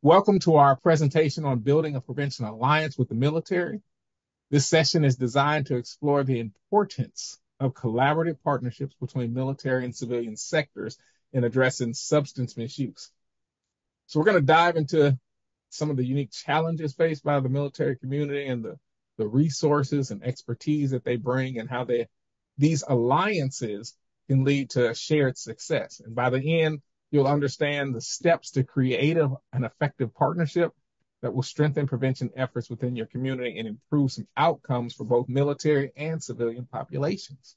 Welcome to our presentation on building a prevention alliance with the military. This session is designed to explore the importance of collaborative partnerships between military and civilian sectors in addressing substance misuse. So we're going to dive into some of the unique challenges faced by the military community and the resources and expertise that they bring and how these alliances can lead to shared success. And by the end, you'll understand the steps to create an effective partnership that will strengthen prevention efforts within your community and improve some outcomes for both military and civilian populations.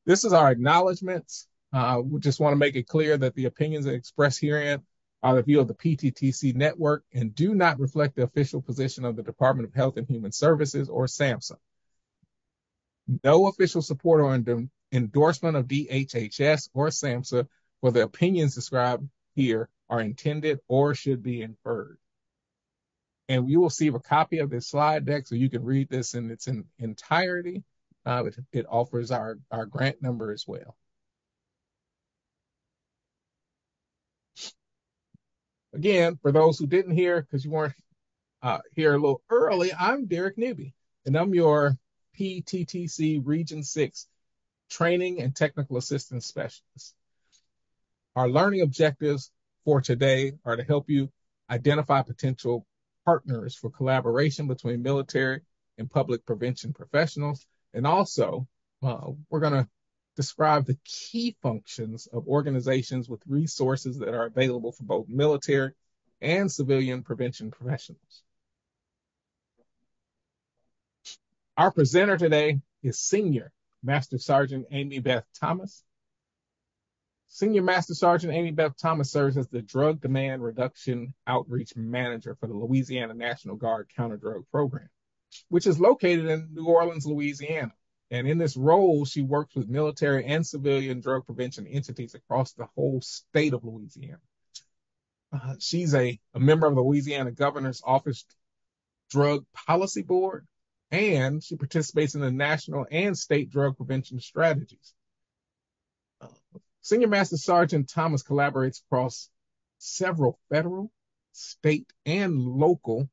This is our acknowledgments. We just want to make it clear that the opinions expressed herein are the view of the PTTC network and do not reflect the official position of the Department of Health and Human Services or SAMHSA. No official support or endorsement of DHHS or SAMHSA for the opinions described here are intended or should be inferred. And you will receive a copy of this slide deck so you can read this in its entirety. It offers our grant number as well. Again, for those who didn't hear, because you weren't here a little early, I'm Derek Newby, and I'm your PTTC Region 6 Training and Technical Assistance Specialist. Our learning objectives for today are to help you identify potential partners for collaboration between military and public prevention professionals. And also, we're going to describe the key functions of organizations with resources that are available for both military and civilian prevention professionals. Our presenter today is Senior Master Sergeant Amy Beth Thomas. Senior Master Sergeant Amy Beth Thomas serves as the Drug Demand Reduction Outreach Manager for the Louisiana National Guard Counter-Drug Program, which is located in New Orleans, Louisiana. And in this role, she works with military and civilian drug prevention entities across the whole state of Louisiana. She's a member of the Louisiana Governor's Office Drug Policy Board, and she participates in the national and state drug prevention strategies. Senior Master Sergeant Thomas collaborates across several federal, state, and local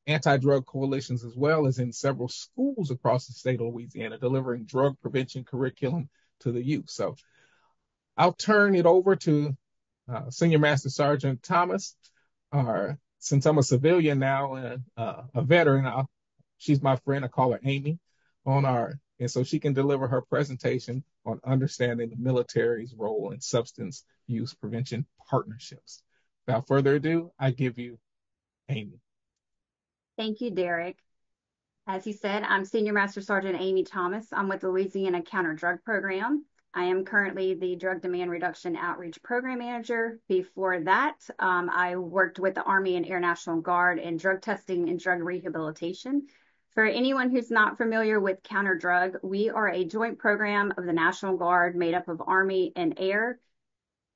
anti-drug coalitions, as well as in several schools across the state of Louisiana, delivering drug prevention curriculum to the youth. So I'll turn it over to Senior Master Sergeant Thomas. Since I'm a civilian now and a veteran, she's my friend. I call her Amy and so she can deliver her presentation on understanding the military's role in substance use prevention partnerships. Without further ado, I give you Amy. Thank you, Derek. As you said, I'm Senior Master Sergeant Amy Thomas. I'm with the Louisiana Counter-Drug Program. I am currently the Drug Demand Reduction Outreach Program Manager. Before that, I worked with the Army and Air National Guard in drug testing and drug rehabilitation. For anyone who's not familiar with Counter-Drug, we are a joint program of the National Guard made up of Army and Air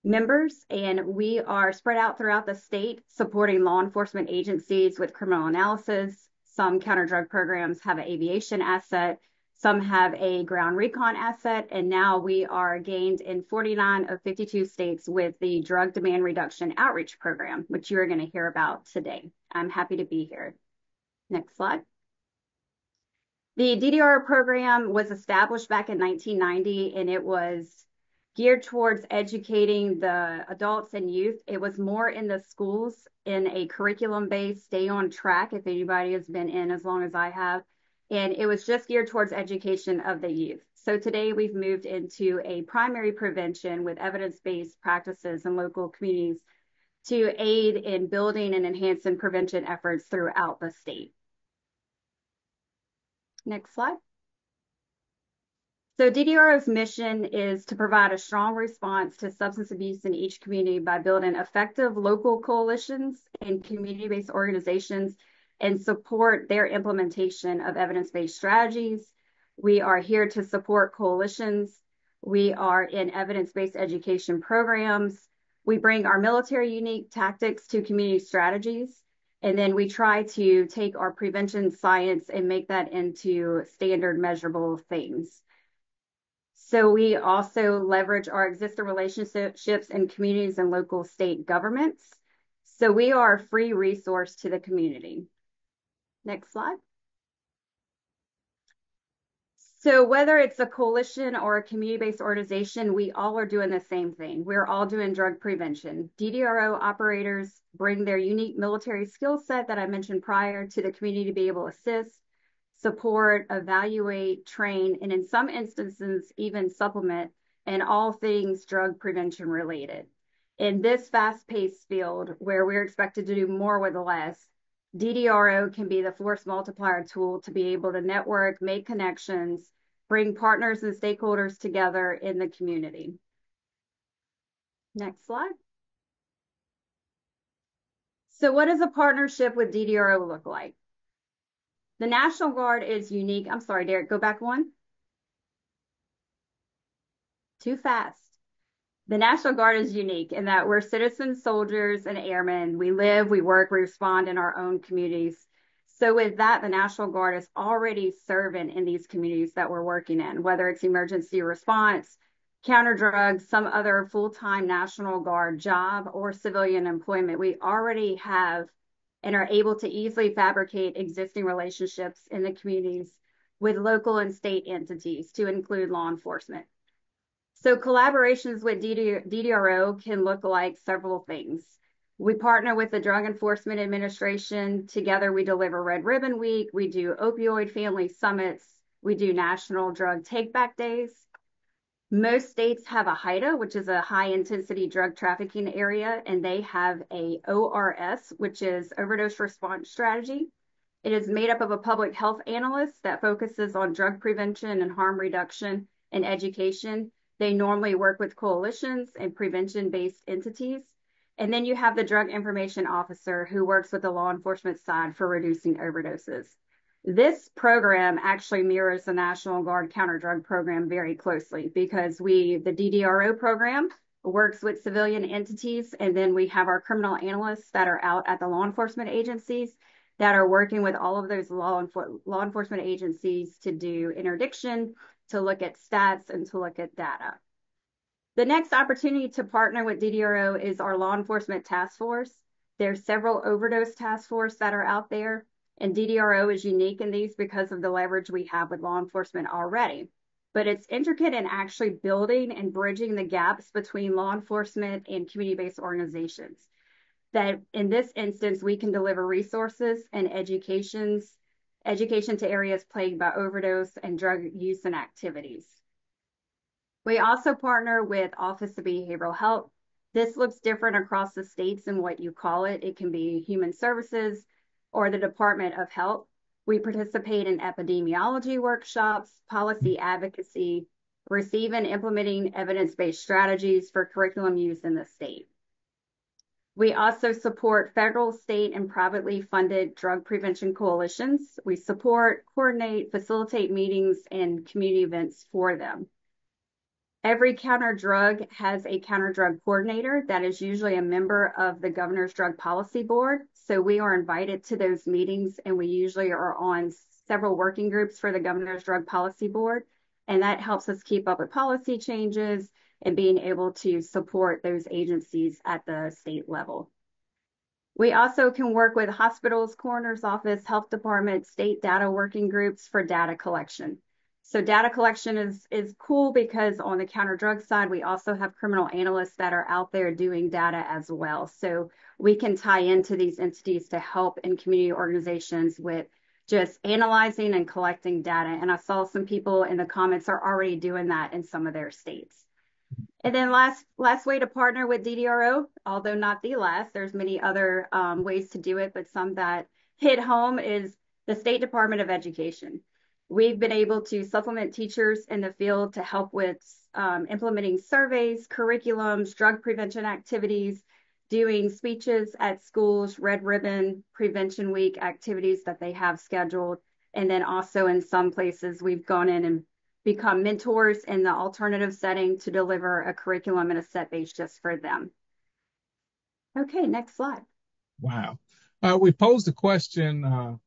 members, and we are spread out throughout the state supporting law enforcement agencies with criminal analysis. Some counter-drug programs have an aviation asset, some have a ground recon asset, and now we are gained in 49 of 52 states with the Drug Demand Reduction Outreach Program, which you are going to hear about today. I'm happy to be here. Next slide. The DDR program was established back in 1990, and it was geared towards educating the adults and youth. It was more in the schools in a curriculum-based stay on track, if anybody has been in as long as I have. And it was just geared towards education of the youth. So today we've moved into a primary prevention with evidence-based practices in local communities to aid in building and enhancing prevention efforts throughout the state. Next slide. So DDRO's mission is to provide a strong response to substance abuse in each community by building effective local coalitions and community-based organizations and support their implementation of evidence-based strategies. We are here to support coalitions. We are in evidence-based education programs. We bring our military unique tactics to community strategies. And then we try to take our prevention science and make that into standard measurable things. So we also leverage our existing relationships in communities and local state governments. So we are a free resource to the community. Next slide. So whether it's a coalition or a community-based organization, we all are doing the same thing. We're all doing drug prevention. DDRO operators bring their unique military skill set that I mentioned prior to the community to be able to assist, support, evaluate, train, and in some instances, even supplement in all things drug prevention related. In this fast-paced field where we're expected to do more with less, DDRO can be the force multiplier tool to be able to network, make connections, bring partners and stakeholders together in the community. Next slide. So what does a partnership with DDRO look like? The National Guard is unique. I'm sorry, Derek, go back one. Too fast. The National Guard is unique in that we're citizen soldiers and airmen. We live, we work, we respond in our own communities. So with that, the National Guard is already serving in these communities that we're working in, whether it's emergency response, counter drugs, some other full-time National Guard job, or civilian employment. We already have and are able to easily fabricate existing relationships in the communities with local and state entities to include law enforcement. So collaborations with DDRO can look like several things. We partner with the Drug Enforcement Administration. Together, we deliver Red Ribbon Week. We do opioid family summits. We do National Drug Take-Back Days. Most states have a HIDTA, which is a high intensity drug trafficking area, and they have a ORS, which is overdose response strategy. It is made up of a public health analyst that focuses on drug prevention and harm reduction and education. They normally work with coalitions and prevention-based entities. And then you have the drug information officer who works with the law enforcement side for reducing overdoses. This program actually mirrors the National Guard counter drug program very closely because the DDRO program works with civilian entities, and then we have our criminal analysts that are out at the law enforcement agencies that are working with all of those law enforcement agencies to do interdiction, to look at stats, and to look at data. The next opportunity to partner with DDRO is our law enforcement task force. There's several overdose task force that are out there, and DDRO is unique in these because of the leverage we have with law enforcement already. But it's intricate in actually building and bridging the gaps between law enforcement and community-based organizations. That in this instance, we can deliver resources and education to areas plagued by overdose and drug use and activities. We also partner with Office of Behavioral Health. This looks different across the states in what you call it. It can be Human Services or the Department of Health. We participate in epidemiology workshops, policy advocacy, receive and implementing evidence-based strategies for curriculum use in the state. We also support federal, state, and privately funded drug prevention coalitions. We support, coordinate, facilitate meetings and community events for them. Every counter drug has a counter drug coordinator that is usually a member of the Governor's Drug Policy Board. So we are invited to those meetings, and we usually are on several working groups for the Governor's Drug Policy Board. And that helps us keep up with policy changes and being able to support those agencies at the state level. We also can work with hospitals, coroner's office, health department, state data working groups for data collection. So data collection is cool because on the counter drug side, we also have criminal analysts that are out there doing data as well. So we can tie into these entities to help in community organizations with just analyzing and collecting data. And I saw some people in the comments are already doing that in some of their states. And then last way to partner with DDRO, although not the last, there's many other ways to do it, but some that hit home is the State Department of Education. We've been able to supplement teachers in the field to help with implementing surveys, curriculums, drug prevention activities, doing speeches at schools, Red Ribbon Prevention Week activities that they have scheduled. And then also in some places, we've gone in and become mentors in the alternative setting to deliver a curriculum and a set base just for them. Okay, next slide. Wow. We posed a question,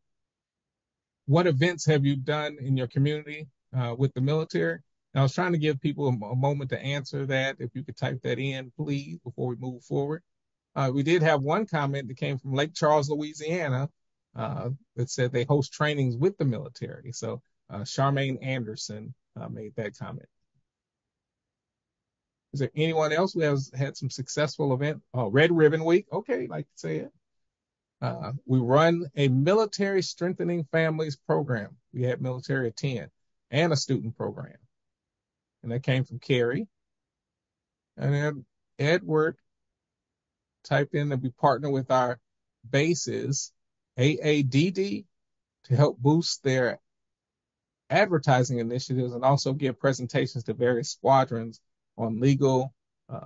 what events have you done in your community with the military? And I was trying to give people a moment to answer that. If you could type that in, please, before we move forward. We did have one comment that came from Lake Charles, Louisiana, that said they host trainings with the military. So Charmaine Anderson made that comment. Is there anyone else who has had some successful event? Oh, Red Ribbon Week. Okay, like to say it. We run a military strengthening families program. We had military attend and a student program. And that came from Carrie. And then Edward typed in that we partner with our bases, AADD, to help boost their advertising initiatives and also give presentations to various squadrons on legal BAC,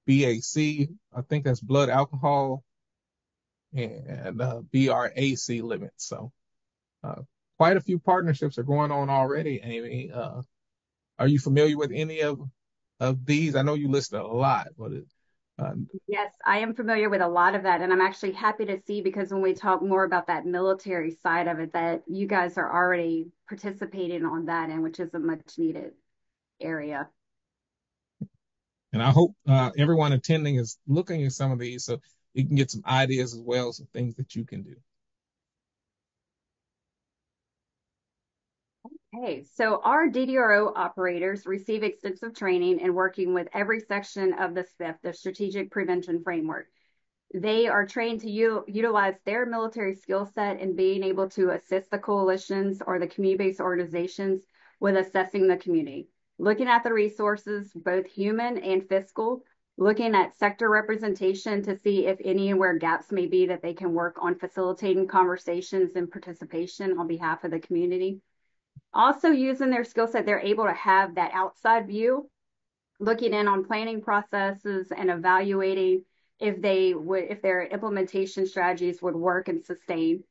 I think that's blood alcohol, and BRAC limits. So quite a few partnerships are going on already, Amy. Are you familiar with any of these? I know you listed a lot, but Yes, I am familiar with a lot of that, and I'm actually happy to see, because when we talk more about that military side of it, that you guys are already participating on that, and which is a much needed area. and I hope everyone attending is looking at some of these so you can get some ideas as well, some things that you can do. Okay, so our DDRO operators receive extensive training in working with every section of the SPIF, the Strategic Prevention Framework. They are trained to utilize their military skill set in being able to assist the coalitions or the community-based organizations with assessing the community, looking at the resources, both human and fiscal, looking at sector representation to see if anywhere gaps may be that they can work on facilitating conversations and participation on behalf of the community. Also, using their skill set, they're able to have that outside view, looking in on planning processes and evaluating if their implementation strategies would work and sustain.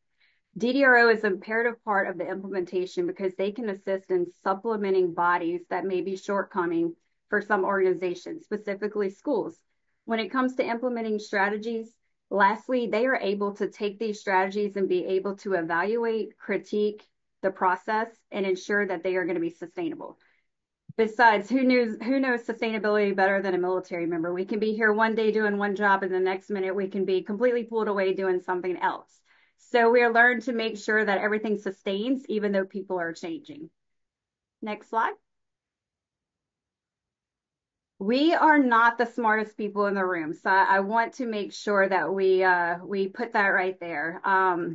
DDRO is an imperative part of the implementation because they can assist in supplementing bodies that may be shortcoming for some organizations, specifically schools. When it comes to implementing strategies, lastly, they are able to take these strategies and be able to evaluate, critique the process, and ensure that they are going to be sustainable. Besides, who knows sustainability better than a military member? We can be here one day doing one job, and the next minute we can be completely pulled away doing something else. So we are learned to make sure that everything sustains, even though people are changing. Next slide. We are not the smartest people in the room, so I want to make sure that we put that right there. I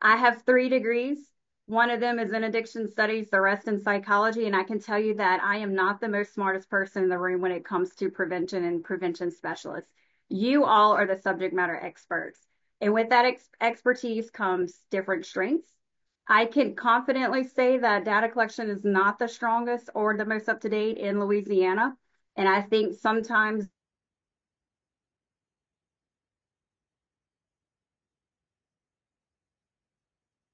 have 3 degrees. One of them is in addiction studies, the rest in psychology. And I can tell you that I am not the most smartest person in the room when it comes to prevention and prevention specialists. You all are the subject matter experts. And with that expertise comes different strengths. I can confidently say that data collection is not the strongest or the most up to date in Louisiana. And I think sometimes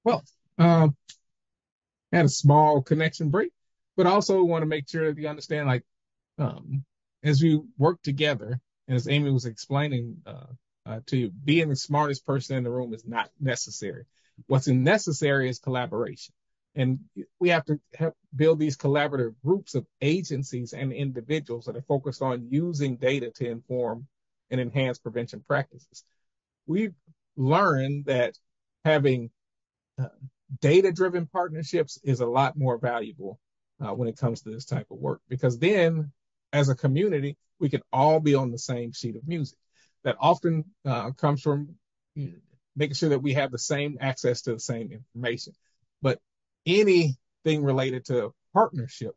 Well, had a small connection break, but also want to make sure that you understand, like, as we work together, and as Amy was explaining to you, being the smartest person in the room is not necessary. What's necessary is collaboration. And we have to help build these collaborative groups of agencies and individuals that are focused on using data to inform and enhance prevention practices. We've learned that having data-driven partnerships is a lot more valuable when it comes to this type of work, because then as a community, we can all be on the same sheet of music. That often comes from making sure that we have the same access to the same information. But anything related to partnership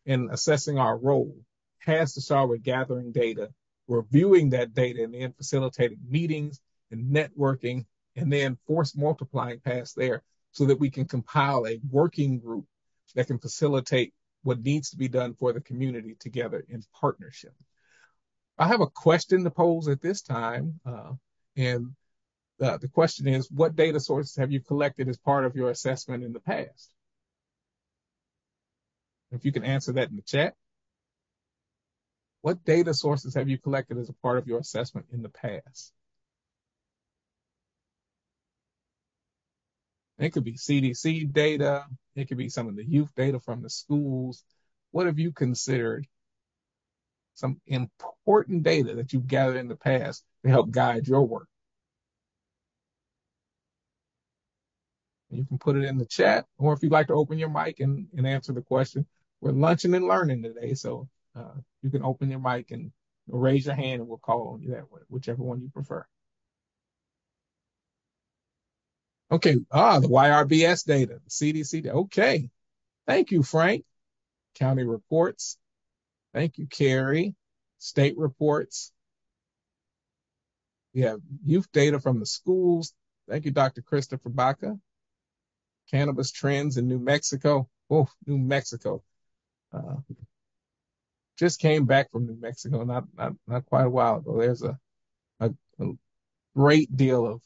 and assessing our role has to start with gathering data, reviewing that data, and then facilitating meetings and networking, and then force multiplying past there so that we can compile a working group that can facilitate what needs to be done for the community together in partnership. I have a question to pose at this time, and the question is, what data sources have you collected as part of your assessment in the past? If you can answer that in the chat. What data sources have you collected as a part of your assessment in the past? It could be CDC data. It could be some of the youth data from the schools. what have you considered some important data that you've gathered in the past to help guide your work? You can put it in the chat, or if you'd like to open your mic and answer the question. We're lunching and learning today, so you can open your mic and raise your hand, and we'll call on you that way, whichever one you prefer. Okay, the YRBS data, the CDC data. Okay, thank you, Frank. County reports. Thank you, Carrie. State reports. We have youth data from the schools. Thank you, Dr. Christopher Baca. Cannabis trends in New Mexico. Oh, New Mexico. Just came back from New Mexico not quite a while ago. There's a great deal of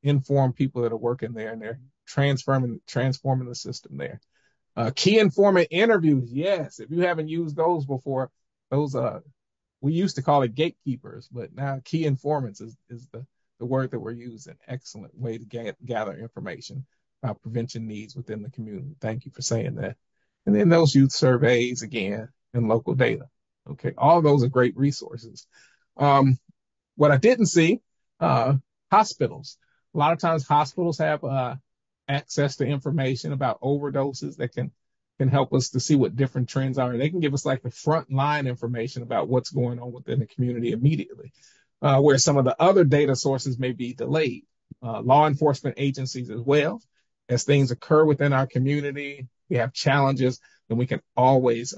informed people that are working there, and they're transforming the system there. Key informant interviews. Yes, if you haven't used those before, those we used to call it gatekeepers, but now key informants is the word that we're using. Excellent way to gather information about prevention needs within the community. Thank you for saying that. And then those youth surveys again and local data. Okay, all those are great resources. What I didn't see, hospitals. A lot of times hospitals have access to information about overdoses that can help us to see what different trends are. They can give us like the front line information about what's going on within the community immediately, where some of the other data sources may be delayed. Law enforcement agencies as well. As things occur within our community, we have challenges, then we can always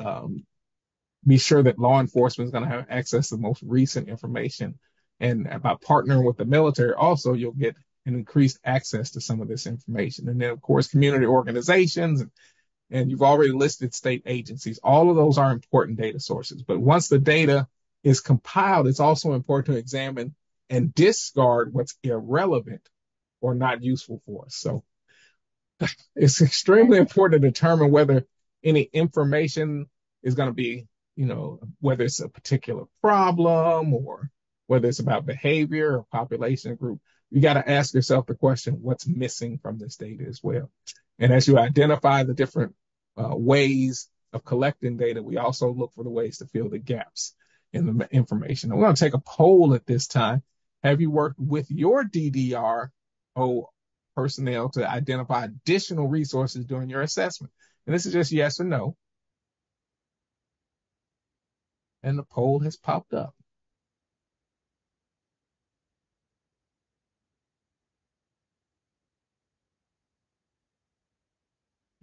be sure that law enforcement is going to have access to the most recent information. And about partnering with the military, also, you'll get an increased access to some of this information. And then, of course, community organizations, and you've already listed state agencies. All of those are important data sources. But once the data is compiled, it's also important to examine and discard what's irrelevant or not useful for us. So it's extremely important to determine whether any information is going to be, whether it's a particular problem or whether it's about behavior or population group. You got to ask yourself the question, what's missing from this data as well? And as you identify the different ways of collecting data, we also look for the ways to fill the gaps in the information. I'm going to take a poll at this time. Have you worked with your DDRO personnel to identify additional resources during your assessment? And this is just yes or no. And the poll has popped up.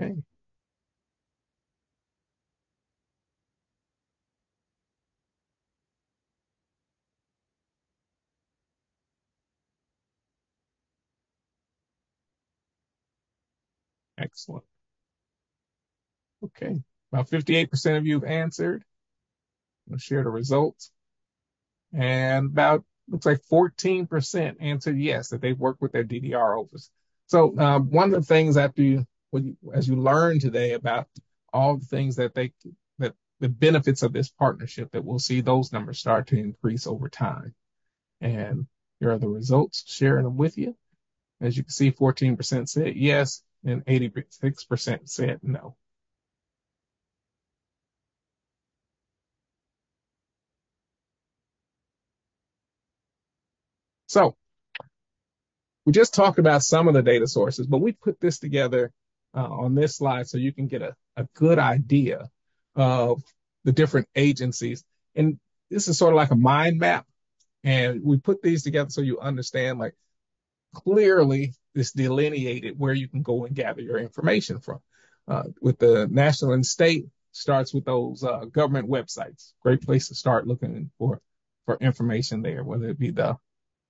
Okay. Excellent. Okay. About 58% of you have answered. I'll share the results. And about, looks like 14% answered yes, that they've worked with their DDROs. So one of the things as you learn today about all the things that the benefits of this partnership, that we'll see those numbers start to increase over time. And here are the results, sharing them with you. As you can see, 14% said yes, and 86% said no. So we just talked about some of the data sources, but we put this together on this slide so you can get a good idea of the different agencies. And this is sort of like a mind map. And we put these together so you understand, like, clearly this delineated where you can go and gather your information from. With the national and state, starts with those government websites. Great place to start looking for information there, whether it be the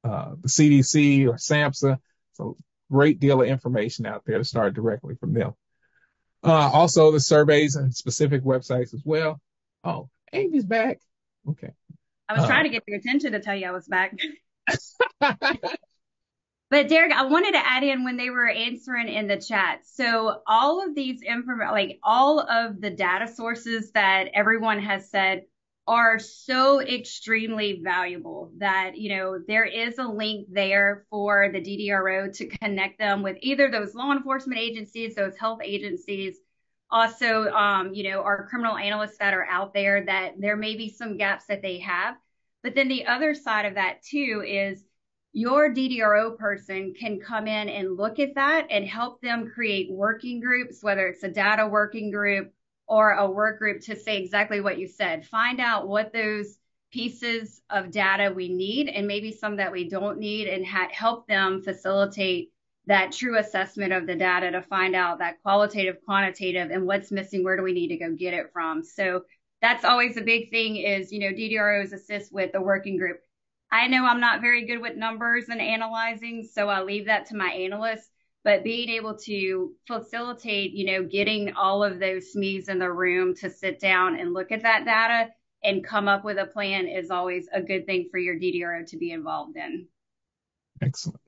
CDC or SAMHSA. So great deal of information out there to start directly from them. Also the surveys and specific websites as well. Oh, Amy's back. Okay. I was trying to get your attention to tell you I was back. But Derek, I wanted to add in when they were answering in the chat. So all of these all of the data sources that everyone has said are so extremely valuable that, there is a link there for the DDRO to connect them with either those law enforcement agencies, those health agencies, Also, our criminal analysts that are out there, that there may be some gaps that they have. But then the other side of that too is your DDRO person can come in and look at that and help them create working groups, whether it's a data working group or a work group, to say exactly what you said. Find out what those pieces of data we need and maybe some that we don't need, and help them facilitate that true assessment of the data to find out that qualitative, quantitative, and what's missing, where do we need to go get it from. So that's always a big thing is, DDROs assist with the working group. I know I'm not very good with numbers and analyzing, so I leave that to my analysts, but being able to facilitate, getting all of those SMEs in the room to sit down and look at that data and come up with a plan is always a good thing for your DDRO to be involved in. Excellent.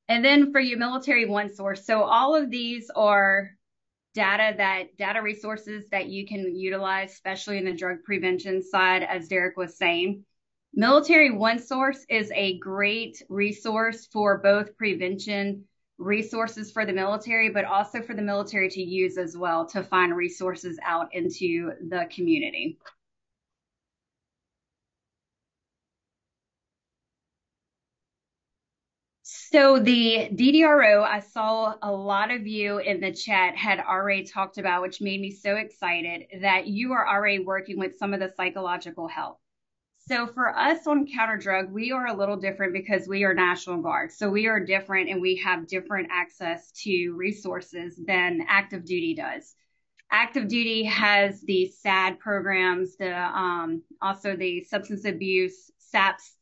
And then for your military OneSource, so all of these are data resources that you can utilize, especially in the drug prevention side, as Derek was saying. Military OneSource is a great resource for both prevention resources for the military, but also for the military to use as well to find resources out into the community. So the DDRO, I saw a lot of you in the chat had already talked about, which made me so excited, that you are already working with some of the psychological health. So for us on Counter Drug, we are a little different because we are National Guard. So we are different and we have different access to resources than active duty does. Active duty has the SAD programs, also the substance abuse, SAPS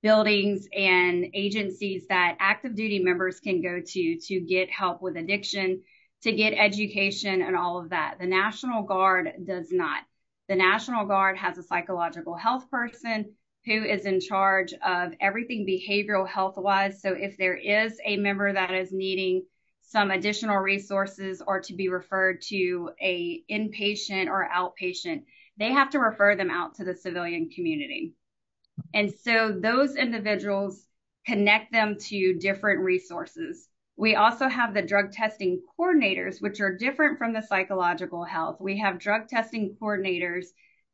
buildings and agencies that active duty members can go to get help with addiction, to get education and all of that. The National Guard does not. The National Guard has a psychological health person who is in charge of everything behavioral health wise. So if there is a member that is needing some additional resources or to be referred to a inpatient or outpatient, they have to refer them out to the civilian community. And so those individuals connect them to different resources. We also have the drug testing coordinators, which are different from the psychological health. We have drug testing coordinators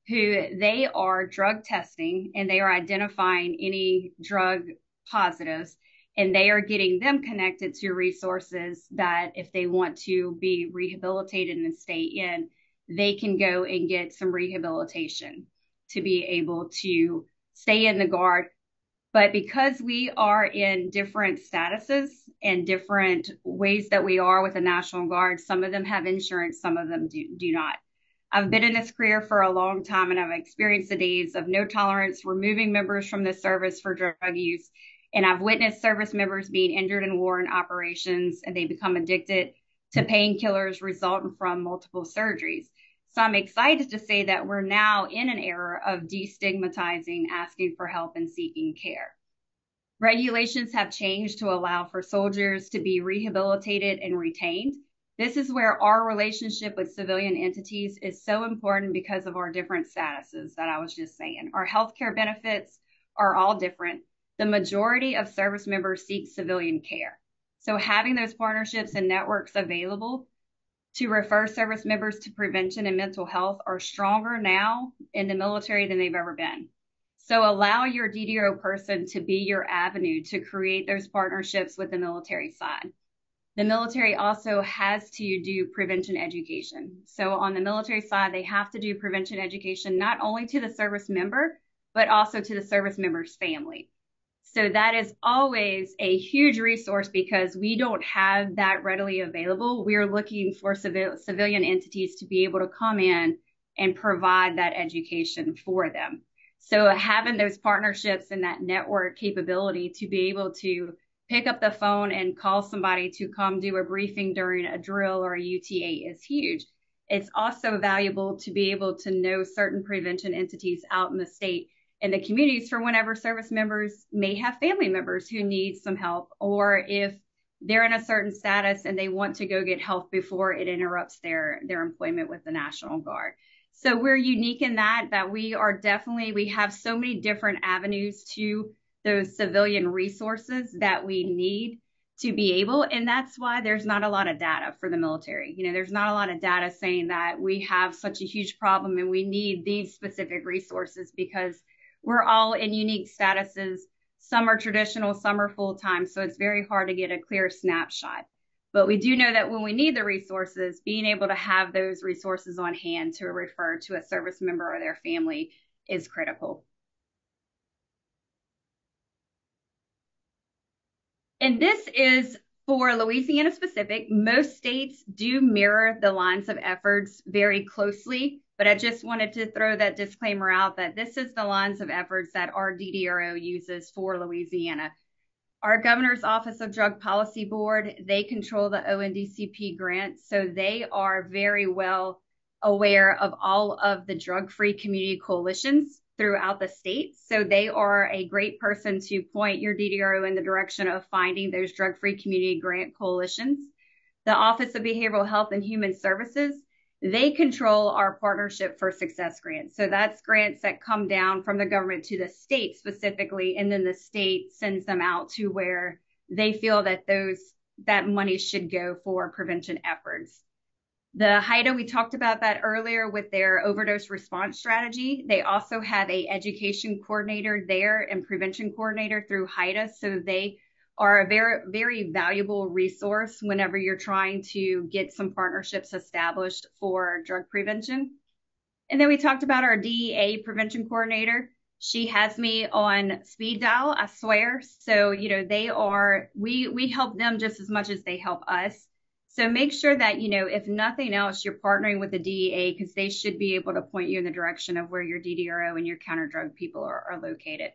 who they are drug testing and they are identifying any drug positives, and they are getting them connected to resources that if they want to be rehabilitated and stay in, they can go and get some rehabilitation to be able to stay in the Guard. But because we are in different statuses and different ways that we are with the National Guard, some of them have insurance, some of them do not. I've been in this career for a long time, and I've experienced the days of no tolerance, removing members from the service for drug use. And I've witnessed service members being injured in war and operations, and they become addicted to painkillers resulting from multiple surgeries. So I'm excited to say that we're now in an era of destigmatizing asking for help and seeking care. Regulations have changed to allow for soldiers to be rehabilitated and retained. This is where our relationship with civilian entities is so important because of our different statuses that I was just saying. Our healthcare benefits are all different. The majority of service members seek civilian care. So having those partnerships and networks available to refer service members to prevention and mental health are stronger now in the military than they've ever been. So allow your DDRO person to be your avenue to create those partnerships with the military side. The military also has to do prevention education. So on the military side, they have to do prevention education, not only to the service member, but also to the service member's family. So that is always a huge resource because we don't have that readily available. We're looking for civilian entities to be able to come in and provide that education for them. So having those partnerships and that network capability to be able to pick up the phone and call somebody to come do a briefing during a drill or a UTA is huge. It's also valuable to be able to know certain prevention entities out in the state and the communities for whenever service members may have family members who need some help, or if they're in a certain status and they want to go get help before it interrupts their employment with the National Guard. So we're unique in that we have so many different avenues to those civilian resources that we need to be able, and that's why there's not a lot of data for the military. There's not a lot of data saying that we have such a huge problem and we need these specific resources, because we're all in unique statuses. Some are traditional, some are full-time, so it's very hard to get a clear snapshot. But we do know that when we need the resources, being able to have those resources on hand to refer to a service member or their family is critical. And this is for Louisiana specific. Most states do mirror the lines of efforts very closely, but I just wanted to throw that disclaimer out that this is the lines of efforts that our DDRO uses for Louisiana. Our Governor's Office of Drug Policy Board, they control the ONDCP grants, so they are very well aware of all of the drug-free community coalitions throughout the state. So they are a great person to point your DDRO in the direction of finding those drug-free community grant coalitions. The Office of Behavioral Health and Human Services, they control our Partnership for Success grants. So that's grants that come down from the government to the state specifically, and then the state sends them out to where they feel that that money should go for prevention efforts. The HIDA, we talked about that earlier with their overdose response strategy. They also have a education coordinator there and prevention coordinator through HIDA. So they are a very, very valuable resource whenever you're trying to get some partnerships established for drug prevention. And then we talked about our DEA prevention coordinator. She has me on speed dial, I swear. So, we help them just as much as they help us. So make sure that, if nothing else, you're partnering with the DEA, because they should be able to point you in the direction of where your DDRO and your counter drug people are located.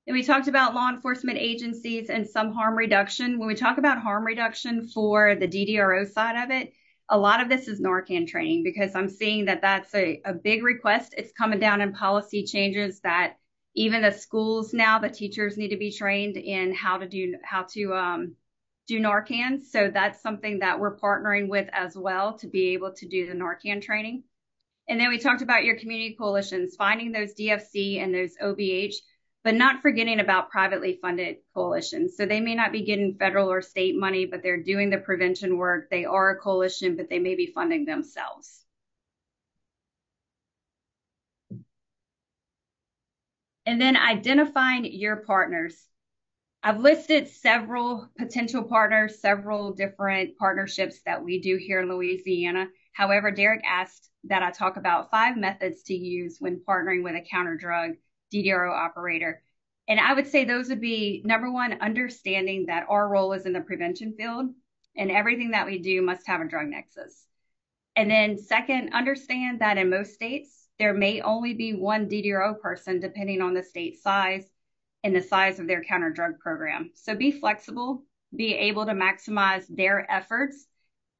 And we talked about law enforcement agencies and some harm reduction. When we talk about harm reduction for the DDRO side of it, a lot of this is Narcan training, because I'm seeing that that's a big request. It's coming down in policy changes that even the schools now, the teachers need to be trained in how to do Narcan. So that's something that we're partnering with as well, to be able to do the Narcan training. And then we talked about your community coalitions, finding those DFC and those OBH, but not forgetting about privately funded coalitions. So they may not be getting federal or state money, but they're doing the prevention work. They are a coalition, but they may be funding themselves. And then identifying your partners. I've listed several potential partners, several different partnerships that we do here in Louisiana. However, Derek asked that I talk about 5 methods to use when partnering with a counter drug DDRO operator. And I would say those would be, number one, understanding that our role is in the prevention field and everything that we do must have a drug nexus. And then second, understand that in most states, there may only be one DDRO person depending on the state size and the size of their counter drug program. So be flexible, be able to maximize their efforts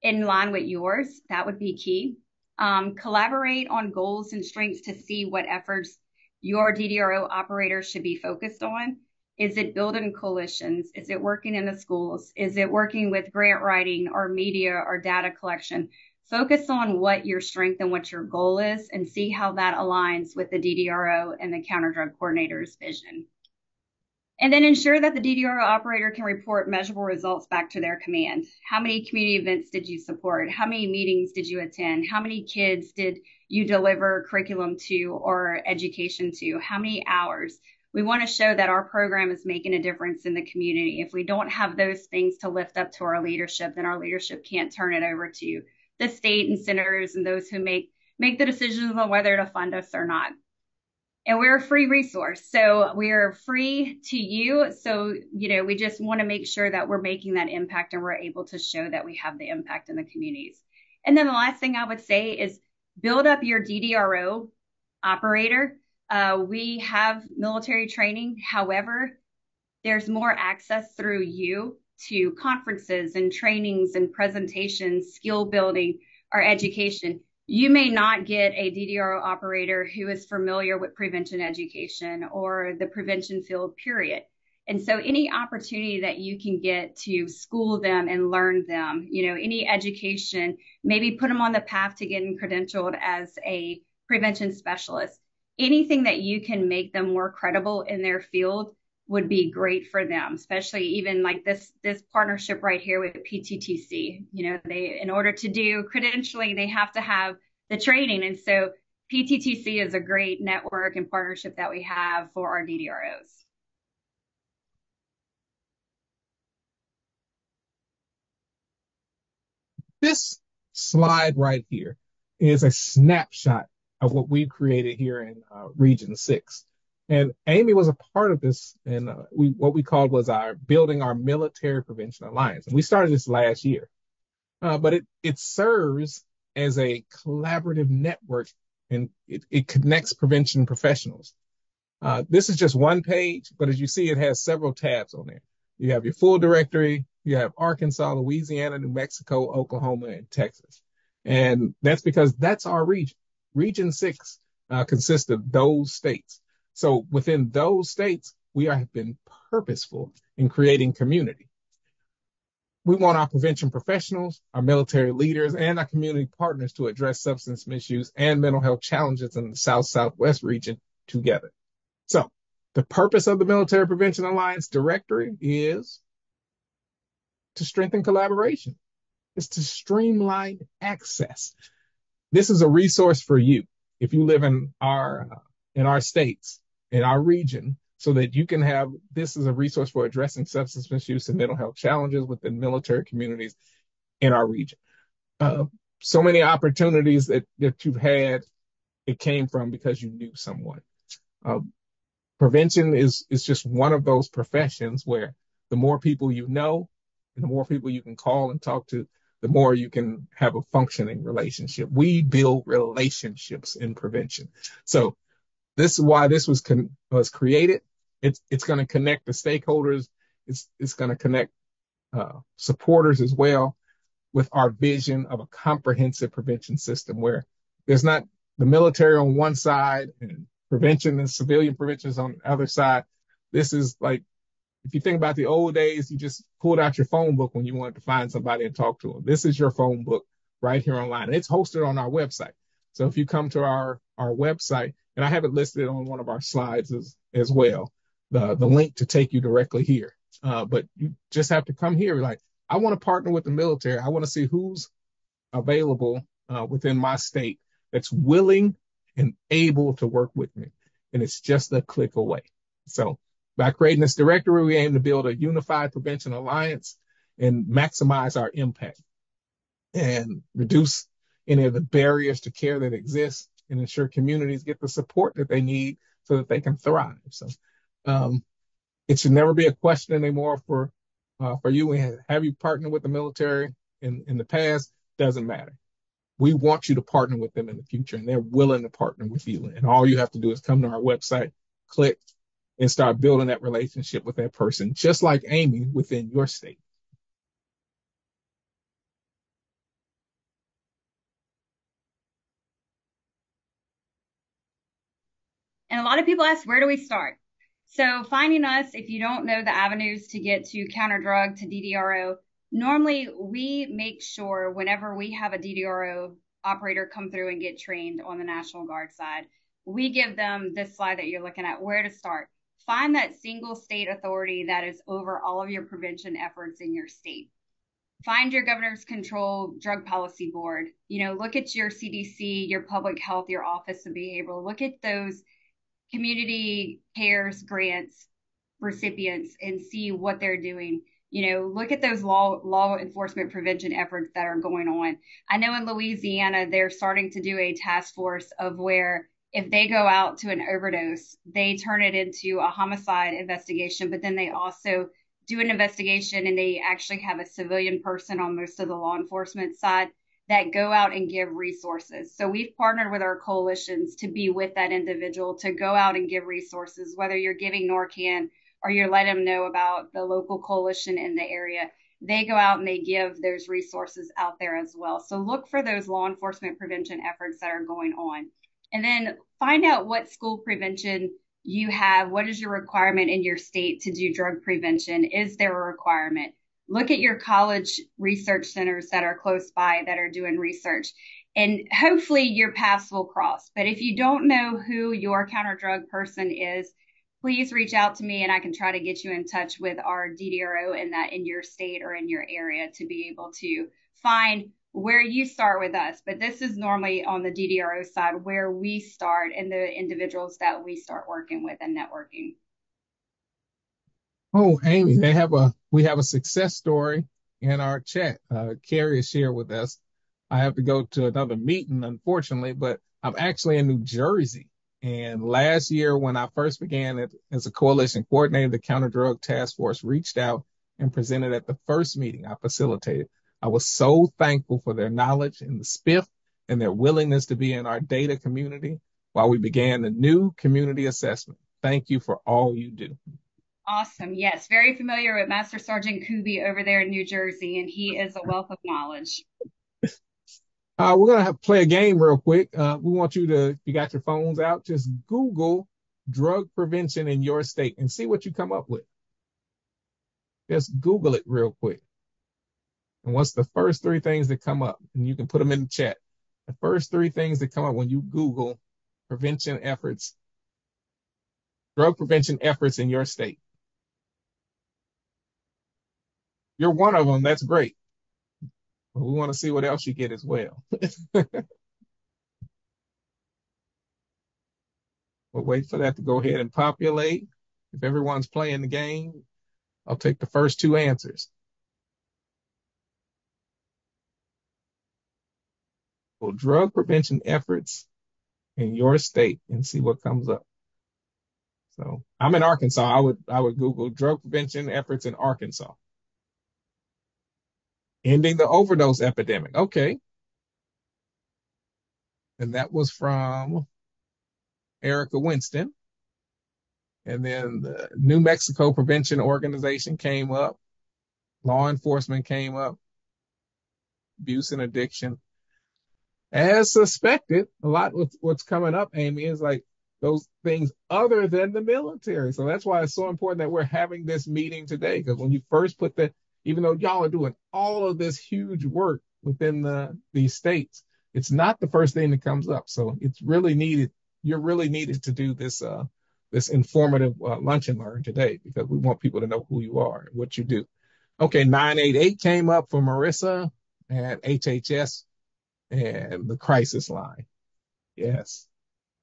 in line with yours. That would be key. Collaborate on goals and strengths to see what efforts your DDRO operator should be focused on. Is it building coalitions? Is it working in the schools? Is it working with grant writing or media or data collection? Focus on what your strength and what your goal is, and see how that aligns with the DDRO and the counter drug coordinator's vision. And then ensure that the DDRO operator can report measurable results back to their command. How many community events did you support? How many meetings did you attend? How many kids did you deliver curriculum to or education to? How many hours? We want to show that our program is making a difference in the community. If we don't have those things to lift up to our leadership, then our leadership can't turn it over to the state and senators and those who make the decisions on whether to fund us or not. And we're a free resource. So we're free to you. So, we just want to make sure that we're making that impact and we're able to show that we have the impact in the communities. And then the last thing I would say is build up your DDRO operator. We have military training. However, there's more access through you to conferences and trainings and presentations, skill building, or education. You may not get a DDRO operator who is familiar with prevention education or the prevention field, period. And so any opportunity that you can get to school them and learn them, any education, maybe put them on the path to getting credentialed as a prevention specialist, anything that you can make them more credible in their field, would be great for them, especially even like this partnership right here with PTTC. You know, they, in order to do credentialing, they have to have the training. And so PTTC is a great network and partnership that we have for our DDROs. This slide right here is a snapshot of what we've created here in Region 6. And Amy was a part of this, and what we called was our building our military prevention alliance. And we started this last year, but it serves as a collaborative network, and it connects prevention professionals. This is just one page, but as you see, it has several tabs on there. You have your full directory, you have Arkansas, Louisiana, New Mexico, Oklahoma, and Texas. And that's because that's our region. Region 6 consists of those states. So within those states, we have been purposeful in creating community. We want our prevention professionals, our military leaders, and our community partners to address substance misuse and mental health challenges in the South-Southwest region together. So the purpose of the Military Prevention Alliance Directory is to strengthen collaboration. It's to streamline access. This is a resource for you if you live in our states, in our region, so that you can have this as a resource for addressing substance misuse and mental health challenges within military communities in our region. So many opportunities that you've had, it came from because you knew someone. Prevention is just one of those professions where the more people you know and the more people you can call and talk to, the more you can have a functioning relationship. We build relationships in prevention. So this is why this was created. It's going to connect the stakeholders. It's going to connect supporters as well with our vision of a comprehensive prevention system where there's not the military on one side and prevention and civilian prevention is on the other side. This is like, if you think about the old days, you just pulled out your phone book when you wanted to find somebody and talk to them. This is your phone book right here online. And it's hosted on our website. So if you come to our website, and I have it listed on one of our slides as well, the link to take you directly here. But you just have to come here. Like, I want to partner with the military. I want to see who's available within my state that's willing and able to work with me. And it's just a click away. So by creating this directory, we aim to build a unified prevention alliance and maximize our impact and reduce any of the barriers to care that exist and ensure communities get the support that they need so that they can thrive. So it should never be a question anymore for you. Have you partnered with the military in the past? Doesn't matter. We want you to partner with them in the future, and they're willing to partner with you. And all you have to do is come to our website, click, and start building that relationship with that person, just like Amy within your state. And a lot of people ask, where do we start? So finding us, if you don't know the avenues to get to counter drug, to DDRO, normally we make sure whenever we have a DDRO operator come through and get trained on the National Guard side, we give them this slide that you're looking at, where to start. Find that single state authority that is over all of your prevention efforts in your state. Find your governor's control drug policy board. You know, look at your CDC, your public health, your office of behavioral. Look at those community cares grants recipients and see what they're doing. You know, look at those law enforcement prevention efforts that are going on. I know in Louisiana, they're starting to do a task force of where if they go out to an overdose, they turn it into a homicide investigation, but then they also do an investigation and they actually have a civilian person on most of the law enforcement side that go out and give resources. So we've partnered with our coalitions to be with that individual, to go out and give resources, whether you're giving Narcan or you're letting them know about the local coalition in the area. They go out and they give those resources out there as well. So look for those law enforcement prevention efforts that are going on. And then find out what school prevention you have. What is your requirement in your state to do drug prevention? Is there a requirement? Look at your college research centers that are close by that are doing research, and hopefully your paths will cross. But if you don't know who your counter drug person is, please reach out to me and I can try to get you in touch with our DDRO in your state or in your area to be able to find where you start with us. But this is normally on the DDRO side where we start and the individuals that we start working with and networking. Oh, Amy, we have a success story in our chat. Carrie has shared with us. I have to go to another meeting, unfortunately, but I'm actually in New Jersey. And last year, when I first began it as a coalition coordinator, the Counter Drug Task Force reached out and presented at the first meeting I facilitated. I was so thankful for their knowledge and the spiff and their willingness to be in our data community while we began the new community assessment. Thank you for all you do. Awesome. Yes, very familiar with Master Sergeant Kuby over there in New Jersey, and he is a wealth of knowledge. We're going to play a game real quick. We want you to, if you got your phones out, just Google drug prevention in your state and see what you come up with. Just Google it real quick. And what's the first three things that come up? And you can put them in the chat. The first three things that come up when you Google prevention efforts, drug prevention efforts in your state. You're one of them. That's great. But we want to see what else you get as well. We'll wait for that to go ahead and populate. If everyone's playing the game, I'll take the first two answers. Well, drug prevention efforts in your state and see what comes up. So I'm in Arkansas. I would Google drug prevention efforts in Arkansas. Ending the overdose epidemic. Okay. And that was from Erica Winston. And then the New Mexico Prevention Organization came up. Law enforcement came up. Abuse and addiction. As suspected, a lot of what's coming up, Amy, is like those things other than the military. So that's why it's so important that we're having this meeting today. Because when you first put even though y'all are doing all of this huge work within these states, it's not the first thing that comes up. So it's really needed. You're really needed to do this informative lunch and learn today because we want people to know who you are and what you do. Okay, 988 came up for Marissa and HHS and the crisis line. Yes.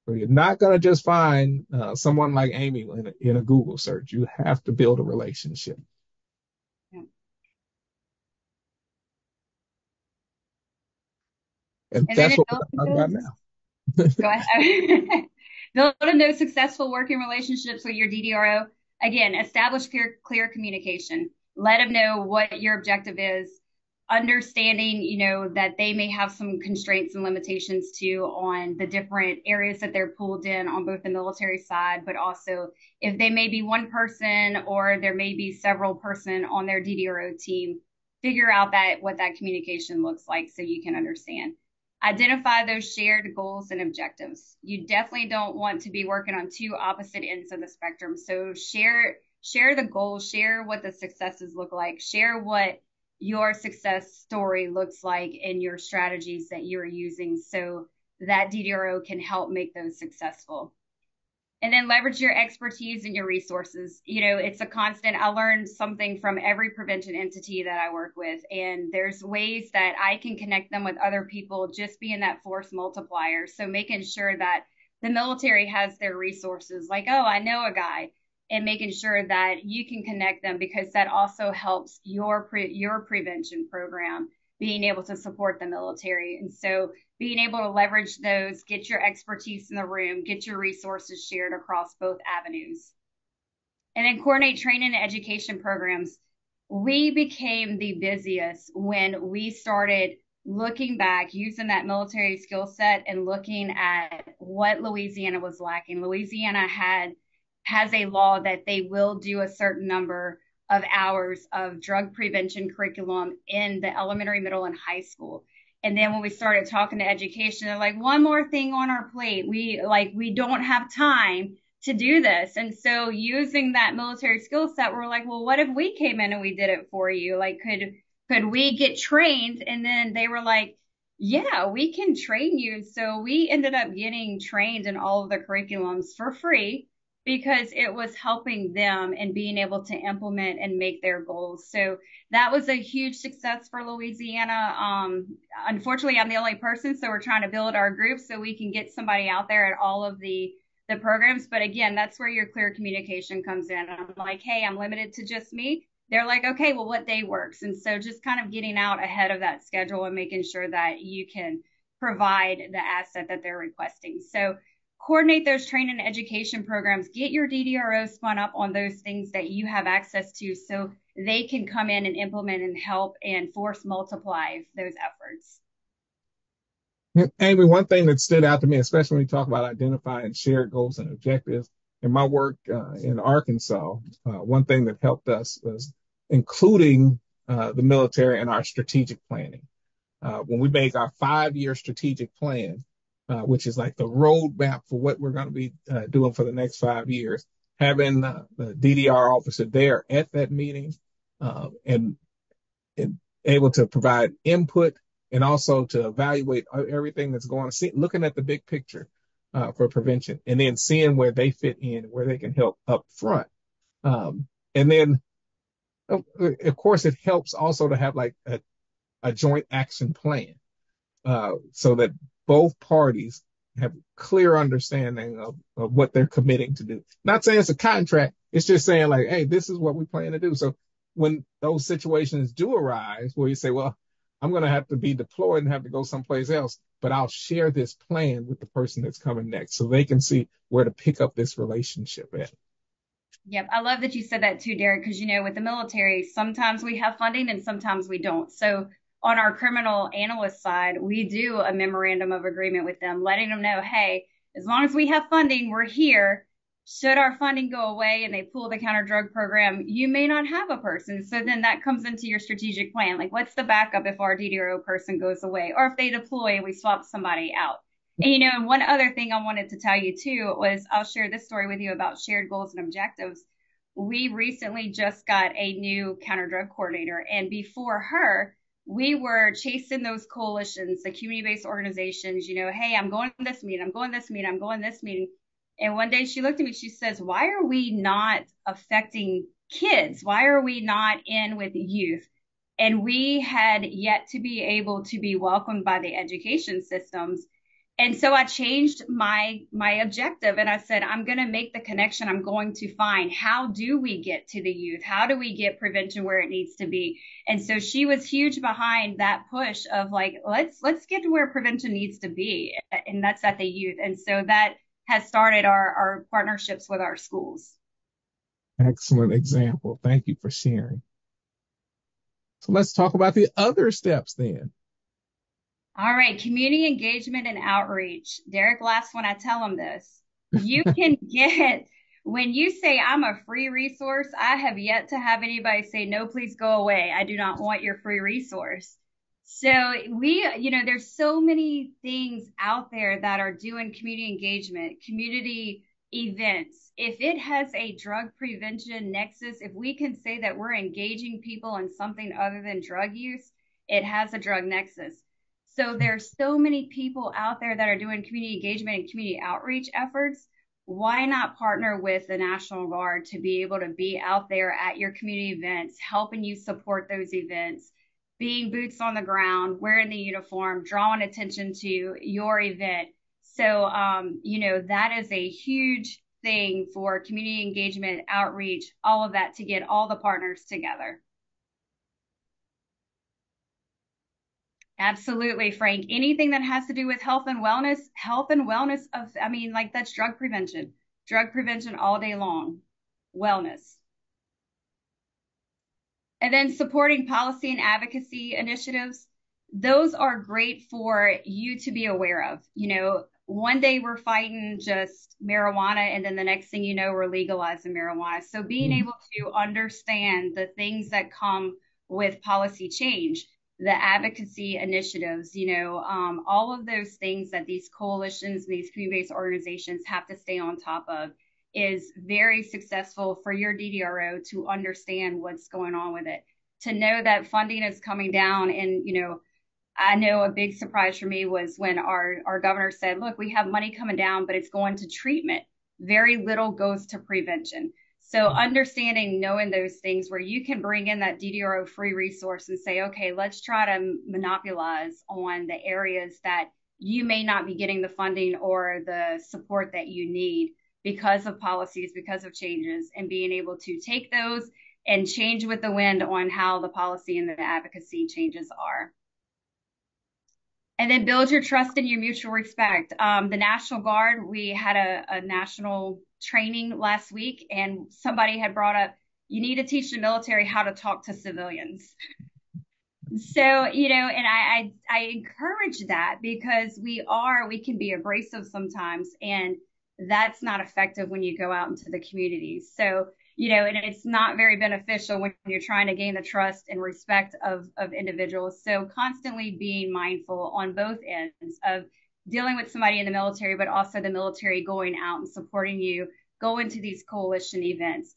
So you're not going to just find someone like Amy in a Google search. You have to build a relationship. And that's what we're talking about now. Go ahead. Building those successful working relationships with your DDRO. Again, establish clear communication. Let them know what your objective is. Understanding, that they may have some constraints and limitations too on the different areas that they're pulled in on both the military side, but also if they may be one person or there may be several person on their DDRO team, figure out what that communication looks like so you can understand. Identify those shared goals and objectives. You definitely don't want to be working on two opposite ends of the spectrum. So share the goals, share what the successes look like, share what your success story looks like and your strategies that you're using so that DDRO can help make those successful. And then leverage your expertise and your resources. It's a constant. I learned something from every prevention entity that I work with. And there's ways that I can connect them with other people, just being that force multiplier. So making sure that the military has their resources, like, oh, I know a guy, and making sure that you can connect them because that also helps your prevention program being able to support the military. And so being able to leverage those, get your expertise in the room, get your resources shared across both avenues. And then coordinate training and education programs. We became the busiest when we started looking back, using that military skill set and looking at what Louisiana was lacking. Louisiana has a law that they will do a certain number of hours of drug prevention curriculum in the elementary, middle, and high school. And then when we started talking to education, they're like, one more thing on our plate. We don't have time to do this. And so using that military skill set, we're like, well, what if we came in and we did it for you? Like, could we get trained? And then they were like, yeah, we can train you. So we ended up getting trained in all of the curriculums for free. because it was helping them and being able to implement and make their goals. So that was a huge success for Louisiana. Unfortunately, I'm the only person, so we're trying to build our group so we can get somebody out there at all of the programs. But again, that's where your clear communication comes in. I'm like, hey, I'm limited to just me. They're like, okay, well, what day works? And so just kind of getting out ahead of that schedule and making sure that you can provide the asset that they're requesting. So coordinate those training and education programs, get your DDRO spun up on those things that you have access to so they can come in and implement and help and force multiply those efforts. Amy, one thing that stood out to me, especially when you talk about identifying shared goals and objectives, in my work in Arkansas, one thing that helped us was including the military in our strategic planning. When we make our 5-year strategic plan, which is like the roadmap for what we're going to be doing for the next 5 years, having the DDR officer there at that meeting and able to provide input and also to evaluate everything that's going on, looking at the big picture for prevention, and then seeing where they fit in, where they can help up front. And then, of course, it helps also to have like a joint action plan so that both parties have clear understanding of what they're committing to do. Not saying it's a contract, it's just saying like, hey, this is what we plan to do. So when those situations do arise where you say, well, I'm going to have to be deployed and have to go someplace else, but I'll share this plan with the person that's coming next so they can see where to pick up this relationship at. Yep. I love that you said that too, Derek, because, with the military, sometimes we have funding and sometimes we don't. So on our criminal analyst side, we do a memorandum of agreement with them, letting them know, hey, as long as we have funding, we're here. Should our funding go away and they pull the counter drug program, you may not have a person. So then that comes into your strategic plan. Like, what's the backup if our DDRO person goes away or if they deploy and we swap somebody out? And one other thing I wanted to tell you too was I'll share this story with you about shared goals and objectives. We recently just got a new counter drug coordinator, and before her, we were chasing those coalitions, the community based organizations, hey, I'm going to this meeting, I'm going to this meeting, I'm going to this meeting. And one day she looked at me, she says, why are we not affecting kids? Why are we not in with youth? And we had yet to be able to be welcomed by the education systems. And so I changed my objective and I said, I'm going to make the connection. I'm going to find how do we get to the youth? How do we get prevention where it needs to be? And so she was huge behind that push of like, let's get to where prevention needs to be. And that's at the youth. And so that has started our partnerships with our schools. Excellent example. Thank you for sharing. So let's talk about the other steps then. All right, community engagement and outreach. Derek laughs when I tell him this. You can get, when you say I'm a free resource, I have yet to have anybody say, no, please go away. I do not want your free resource. So there's so many things out there that are doing community engagement, community events. If it has a drug prevention nexus, if we can say that we're engaging people in something other than drug use, it has a drug nexus. So there's so many people out there that are doing community engagement and community outreach efforts. Why not partner with the National Guard to be able to be out there at your community events, helping you support those events, being boots on the ground, wearing the uniform, drawing attention to your event. So, that is a huge thing for community engagement, outreach, all of that to get all the partners together. Absolutely, Frank. Anything that has to do with health and wellness that's drug prevention all day long, wellness. And then supporting policy and advocacy initiatives. Those are great for you to be aware of. One day we're fighting just marijuana and then the next thing you know, we're legalizing marijuana. So being able to understand the things that come with policy change, the advocacy initiatives, all of those things that these coalitions and these community-based organizations have to stay on top of is very successful for your DDRO to understand what's going on with it, to know that funding is coming down. And, I know a big surprise for me was when our governor said, look, we have money coming down, but it's going to treatment. very little goes to prevention. So understanding, knowing those things where you can bring in that DDRO free resource and say, okay, let's try to monopolize on the areas that you may not be getting the funding or the support that you need because of policies, because of changes, and being able to take those and change with the wind on how the policy and the advocacy changes are. And then build your trust and your mutual respect. The National Guard, we had a national training last week, and somebody had brought up, you need to teach the military how to talk to civilians. So, you know, and I encourage that because we can be abrasive sometimes, and that's not effective when you go out into the communities. So, you know, and it's not very beneficial when you're trying to gain the trust and respect of individuals. So constantly being mindful on both ends of dealing with somebody in the military, but also the military going out and supporting you, going to these coalition events.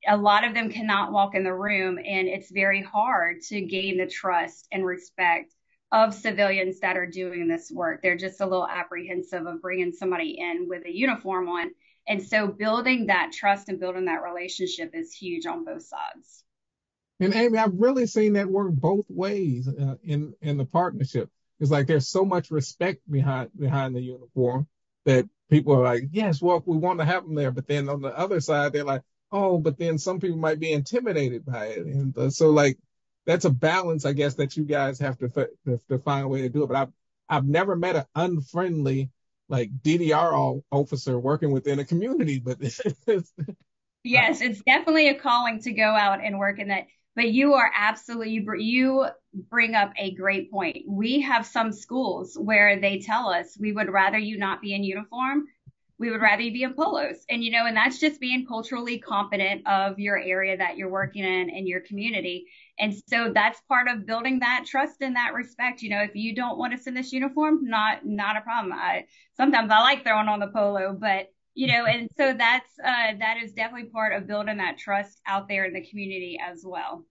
A lot of them cannot walk in the room, and it's very hard to gain the trust and respect of civilians that are doing this work. They're just a little apprehensive of bringing somebody in with a uniform on. And so building that trust and building that relationship is huge on both sides. And Amy, I've really seen that work both ways in the partnership. It's like there's so much respect behind the uniform that people are like, yes, well, we want to have them there. But then on the other side, they're like, oh, but then some people might be intimidated by it. And so like that's a balance, I guess, that you guys have to find a way to do it. But I've never met an unfriendly like DDR officer working within a community, but yes, it's definitely a calling to go out and work in that. But you are absolutely, you bring up a great point. We have some schools where they tell us we would rather you not be in uniform. We would rather you be in polos. And, you know, and that's just being culturally competent of your area that you're working in and your community. And so that's part of building that trust and that respect. You know, if you don't want us in this uniform, not a problem. Sometimes I like throwing on the polo, but you know, and so that is definitely part of building that trust out there in the community as well.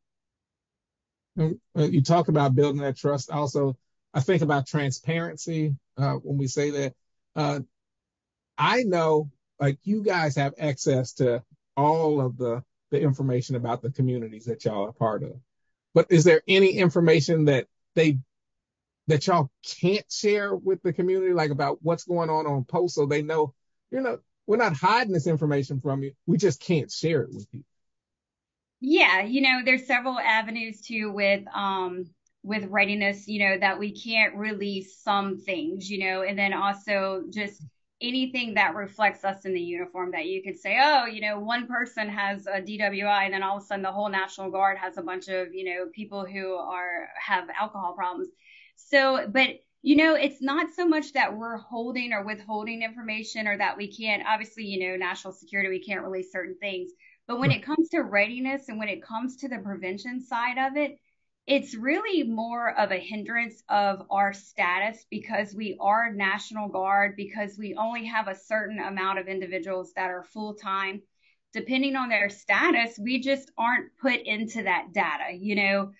You talk about building that trust. Also, I think about transparency when we say that. I know, like, you guys have access to all of the information about the communities that y'all are part of. But is there any information that y'all can't share with the community, like about what's going on post, so they know, you know, we're not hiding this information from you. We just can't share it with you. Yeah, you know, there's several avenues too with readiness, you know, that we can't release some things, you know, and then also just anything that reflects us in the uniform that you could say, oh, you know, one person has a DWI, and then all of a sudden the whole National Guard has a bunch of, you know, people who have alcohol problems. So, but you know, it's not so much that we're holding or withholding information or that we can't, obviously, you know, national security, we can't release certain things. But when it comes to readiness and when it comes to the prevention side of it, it's really more of a hindrance of our status because we are National Guard, because we only have a certain amount of individuals that are full time. Depending on their status, we just aren't put into that data. You know,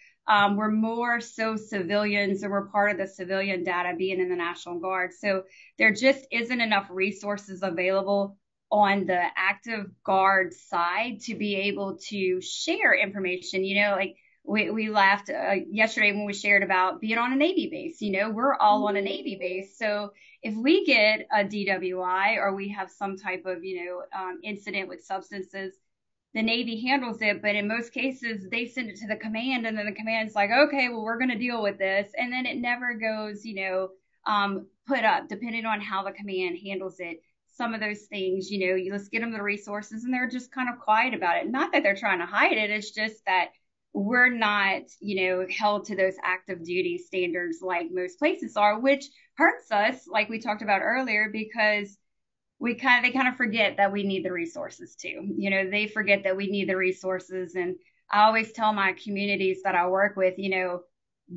we're more so civilians, or we're part of the civilian data being in the National Guard. So there just isn't enough resources available on the active guard side to be able to share information. You know, like we laughed yesterday when we shared about being on a Navy base. You know, we're all on a Navy base. So if we get a DWI or we have some type of, you know, incident with substances, the Navy handles it. But in most cases, they send it to the command, and then the command's like, okay, well, we're going to deal with this. And then it never goes, you know, put up, depending on how the command handles it. Some of those things, you know, you just get them the resources and they're just kind of quiet about it. Not that they're trying to hide it. It's just that we're not, you know, held to those active duty standards like most places are, which hurts us, like we talked about earlier, because they kind of forget that we need the resources too. You know, they forget that we need the resources. And I always tell my communities that I work with, you know,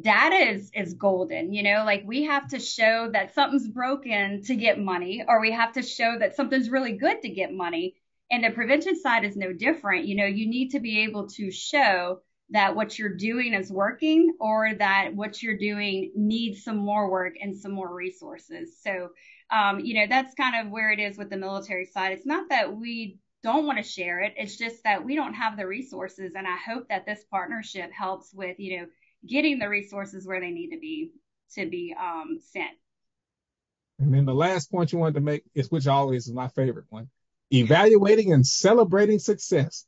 data is golden. You know, like we have to show that something's broken to get money, or we have to show that something's really good to get money. And the prevention side is no different. You know, you need to be able to show that what you're doing is working, or that what you're doing needs some more work and some more resources. So That's kind of where it is with the military side. It's not that we don't want to share it. It's just that we don't have the resources. And I hope that this partnership helps with, getting the resources where they need to be sent. And then the last point you wanted to make is, which always is my favorite one, evaluating and celebrating success.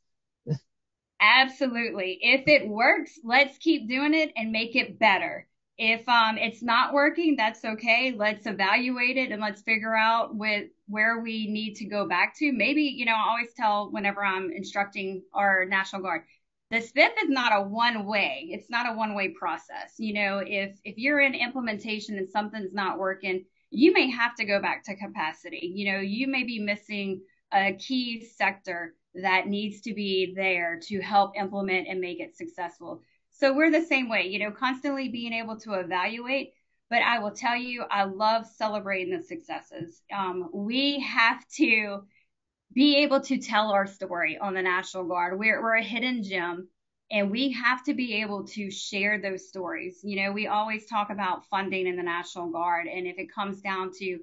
Absolutely. If it works, let's keep doing it and make it better. If it's not working, that's okay. Let's evaluate it and let's figure out where we need to go back to. Maybe, I always tell whenever I'm instructing our National Guard, the SPIF is not a one way. It's not a one way process. If you're in implementation and something's not working, you may have to go back to capacity. You may be missing a key sector that needs to be there to help implement and make it successful. So we're the same way, constantly being able to evaluate. But I will tell you, I love celebrating the successes. We have to be able to tell our story on the National Guard. We're a hidden gem, and we have to be able to share those stories. We always talk about funding in the National Guard, and if it comes down to,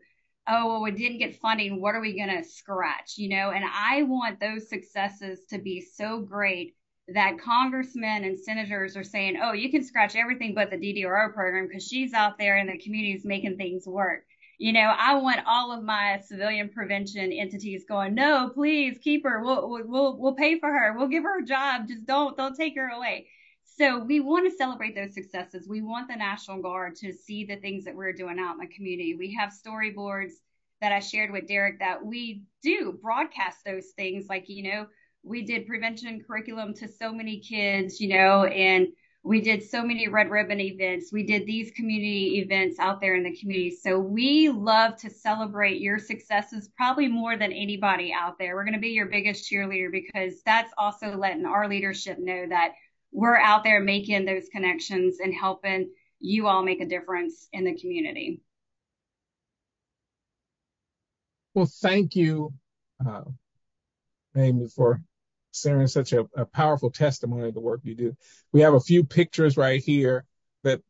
oh, well, we didn't get funding, what are we going to scratch? And I want those successes to be so great that congressmen and senators are saying, oh, you can scratch everything but the DDRO program because she's out there in the communities making things work. I want all of my civilian prevention entities going, no, please keep her. We'll pay for her. We'll give her a job. Just don't take her away. So we want to celebrate those successes. We want the National Guard to see the things that we're doing out in the community. We have storyboards that I shared with Derek that we do broadcast those things. Like, we did prevention curriculum to so many kids, and we did so many red ribbon events. We did these community events out there in the community. So we love to celebrate your successes probably more than anybody out there. We're going to be your biggest cheerleader because that's also letting our leadership know that we're out there making those connections and helping you all make a difference in the community. Well, thank you, uh, Amy, for sharing such a powerful testimony of the work you do. We have a few pictures right here that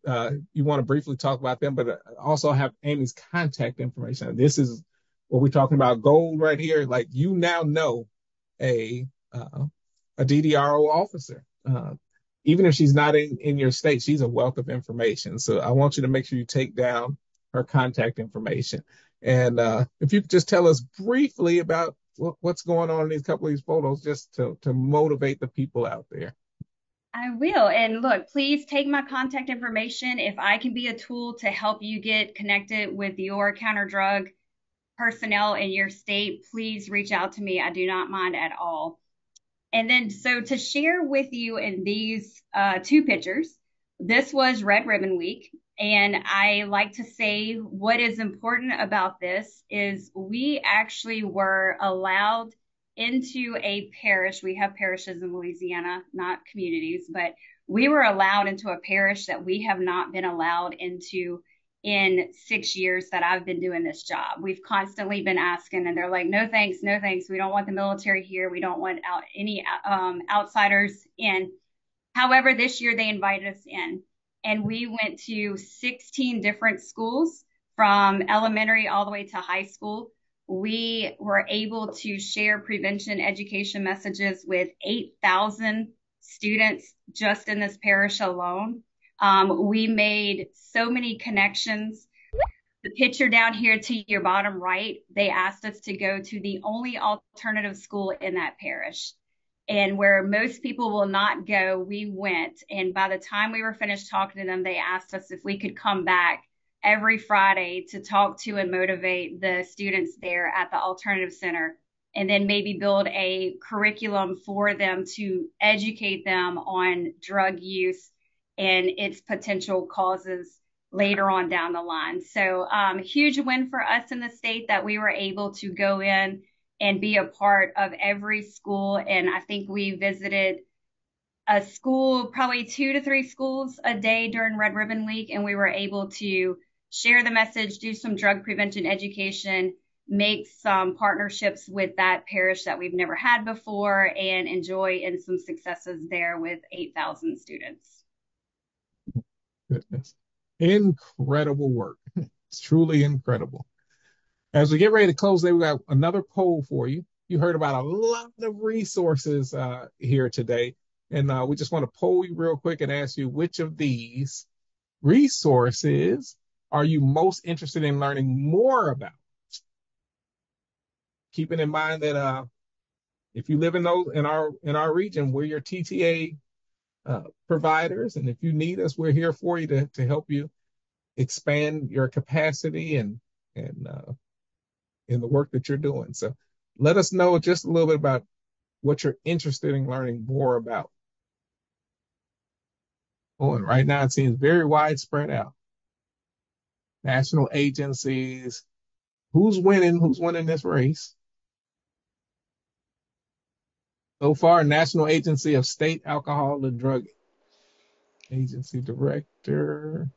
you want to briefly talk about them, but also have Amy's contact information. This is what we're talking about, gold right here. Like, you now know a DDRO officer. Even if she's not in your state, she's a wealth of information. So I want you to make sure you take down her contact information. And if you could just tell us briefly about what's going on in these couple of these photos, just to motivate the people out there. I will. And look, please take my contact information. If I can be a tool to help you get connected with your counter drug personnel in your state, please reach out to me. I do not mind at all. And then, so to share with you in these two pictures, this was Red Ribbon Week. And I like to say what is important about this is we actually were allowed into a parish. We have parishes in Louisiana, not communities, but we were allowed into a parish that we have not been allowed into in 6 years that I've been doing this job. We've constantly been asking, and they're like, no thanks, no thanks. We don't want the military here. We don't want any outsiders in. However, this year they invited us in, and we went to 16 different schools from elementary all the way to high school. We were able to share prevention education messages with 8,000 students just in this parish alone. We made so many connections. The picture down here to your bottom right, they asked us to go to the only alternative school in that parish. And where most people will not go, we went. And by the time we were finished talking to them, they asked us if we could come back every Friday to talk to and motivate the students there at the alternative center, and then maybe build a curriculum for them to educate them on drug use and its potential causes later on down the line. So huge win for us in the state that we were able to go in and be a part of every school. And I think we visited a school, probably 2 to 3 schools a day during Red Ribbon Week. And we were able to share the message, do some drug prevention education, make some partnerships with that parish that we've never had before, and enjoy in some successes there with 8,000 students. Goodness. Incredible work. It's truly incredible. As we get ready to close, we got another poll for you. You heard about a lot of resources here today, and we just want to poll you real quick and ask you which of these resources are you most interested in learning more about? Keeping in mind that if you live in our region, we're your TTA providers, and if you need us, we're here for you to help you expand your capacity and in the work that you're doing. So let us know just a little bit about what you're interested in learning more about. Oh, and right now it seems very widespread out. National agencies, who's winning this race? So far, National Agency of State Alcohol and Drug Agency Director.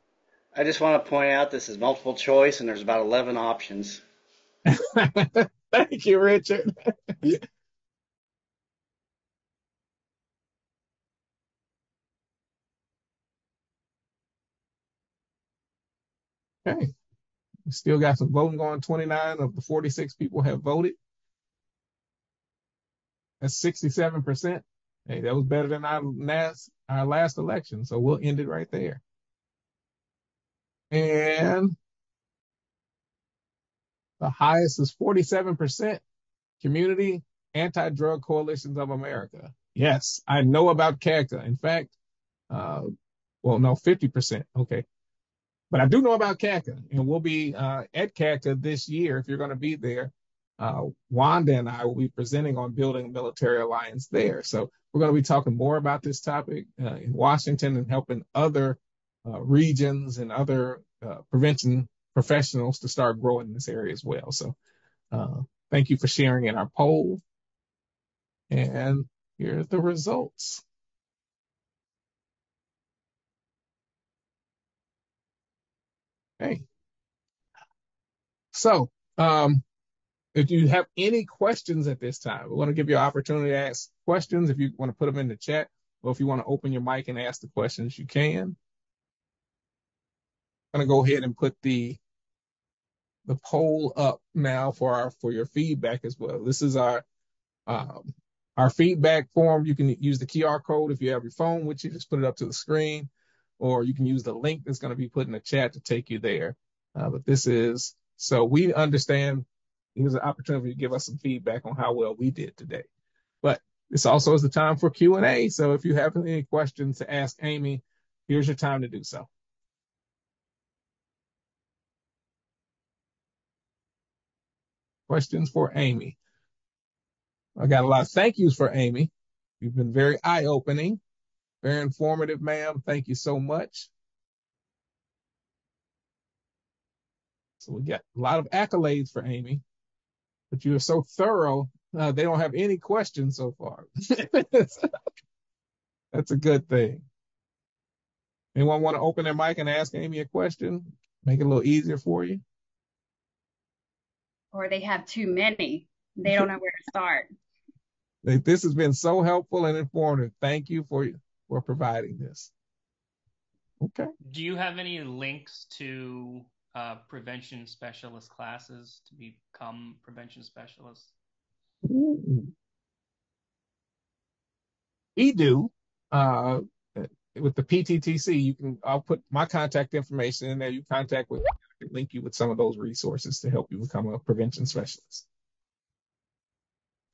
I just want to point out this is multiple choice and there's about 11 options. Thank you, Richard. Okay. We still got some voting going. 29 of the 46 people have voted. That's 67%. Hey, that was better than our last election. So we'll end it right there. And the highest is 47%. Community Anti-Drug Coalitions of America. Yes, I know about CAGCA. In fact, well, no, 50%. Okay. But I do know about CAGCA, and we'll be at CAGCA this year. If you're going to be there, Wanda and I will be presenting on building a military alliance there. So we're going to be talking more about this topic in Washington and helping other regions and other prevention professionals to start growing in this area as well. So thank you for sharing in our poll. And here are the results. Okay. So if you have any questions at this time, we want to give you an opportunity to ask questions. If you want to put them in the chat, or if you want to open your mic and ask the questions, you can. I'm going to go ahead and put the poll up now for your feedback as well. This is our feedback form. You can use the QR code if you have your phone with you, just put it up to the screen, or you can use the link that's going to be put in the chat to take you there. But this is, so we understand here's an opportunity to give us some feedback on how well we did today. But this also is the time for Q&A. So if you have any questions to ask Amy, here's your time to do so. Questions for Amy? I got a lot of thank yous for Amy. You've been very eye-opening, very informative, ma'am. Thank you so much. So we got a lot of accolades for Amy, but you are so thorough. They don't have any questions so far. That's a good thing. Anyone want to open their mic and ask Amy a question? Make it a little easier for you. Or they have too many. They don't know where to start. This has been so helpful and informative. Thank you for providing this. Okay. Do you have any links to prevention specialist classes to become prevention specialists? Ooh. We do. With the PTTC, I'll put my contact information in there. You contact with, link you with some of those resources to help you become a prevention specialist.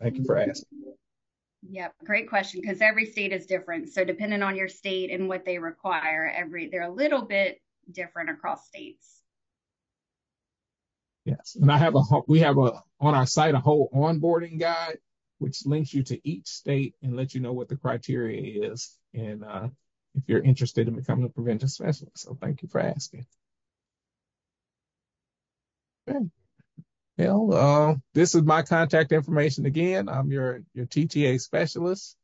Thank you for asking. Yep, great question, because every state is different. So depending on your state and what they require, they're a little bit different across states. Yes, and we have on our site a whole onboarding guide which links you to each state and lets you know what the criteria is, and if you're interested in becoming a prevention specialist. So thank you for asking. Okay. Well, this is my contact information again. I'm your TTA specialist.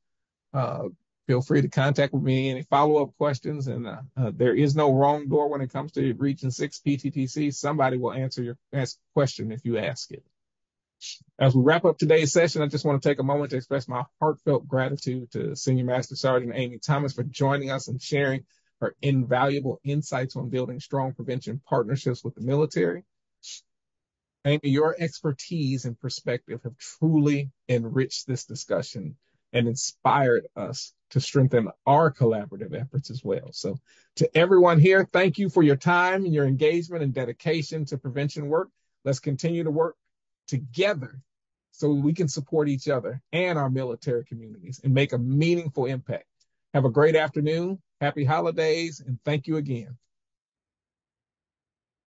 Feel free to contact with me any follow-up questions, and there is no wrong door when it comes to Region 6 PTTC. Somebody will answer your question if you ask it. As we wrap up today's session, I just want to take a moment to express my heartfelt gratitude to Senior Master Sergeant Amy Thomas for joining us and sharing her invaluable insights on building strong prevention partnerships with the military. Amy, your expertise and perspective have truly enriched this discussion and inspired us to strengthen our collaborative efforts as well. So to everyone here, thank you for your time and your engagement and dedication to prevention work. Let's continue to work together so we can support each other and our military communities and make a meaningful impact. Have a great afternoon, happy holidays, and thank you again.